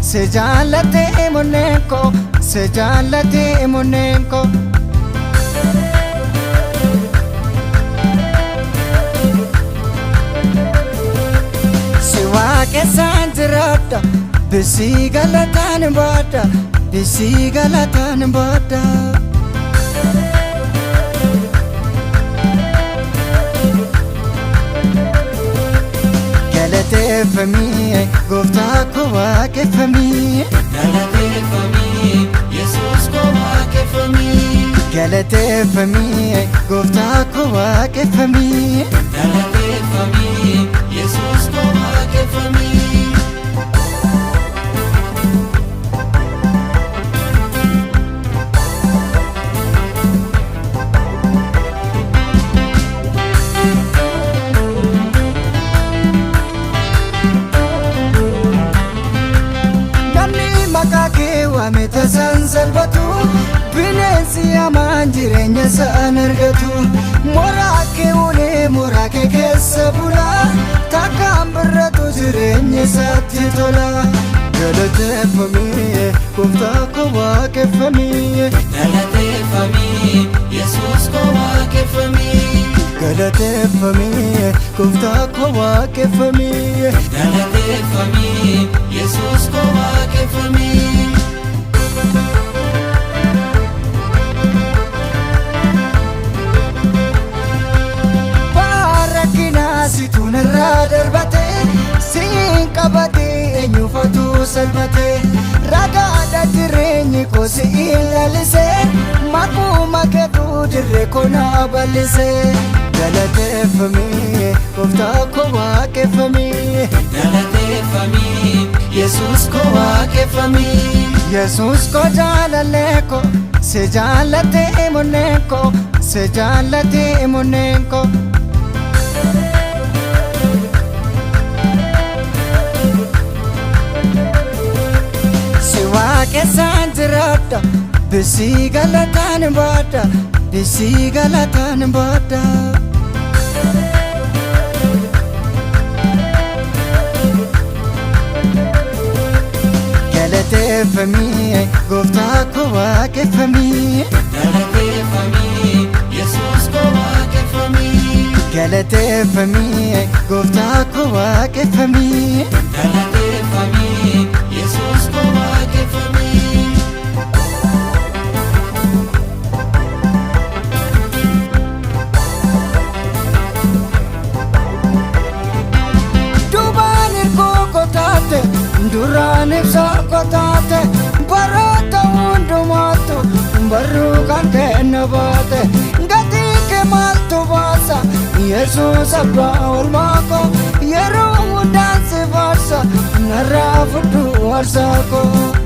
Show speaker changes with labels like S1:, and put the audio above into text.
S1: Sejaalate monenko, sejaalate monenko. Siwaake sanjirada, bisi galatan bada, bisi galatan bada. Galate fami, gofta ko waake fami.
S2: Galate fami, Jesus ko waake fami.
S1: Galate fami, gofta ko waake fami.
S2: Galate fami, Jesus ko waake fami.
S1: Meta sansalbatu bineensi amaan jireenya isaan argatu. Moraake ulee moraake keessa bula, takkaan birratu jireenya isaatti tola. Galateeffamii gooftaa ko waaqeffamii.
S2: Galateeffamii Yesuus ko waaqeffamii.
S1: Galateeffamii gooftaa ko waaqeffamii.
S2: Galateeffamii Yesuus ko waaqeffamii.
S1: Tunarraa darbate siin qabate eenyufatu salphate ragaadha jireenyi koo si'in lalise makuma keetu dirree koo na bal'ise. Galateeffamii gooftaa ko waaqeffamii.
S2: Galateeffamii Yesuus ko waaqeffamii.
S1: Yesuus ko jaalallee ko si jaalate monenko, si jaalate monenko. Siwaake sanjirada, bisi galatan bada, bisi galatan bada. Galateeffamii gooftaa ko waaqeffamii.
S2: Galateeffamii Yesuus ko waaqeffamii.
S1: Galateeffamii gooftaa ko waaqeffamii.
S2: Galateeffamii Yesuus ko waaqeffamii.
S1: Dubaan hirkoo kotaate, duraan ibsa kotaate, baroota hundumaattu barruu kan kenna baate. Gatii kee maaltu baasa, Yesuus abbaa oolmaa koo, yeroo hundaan si faarsa, narraa fudhu aarsaa koo.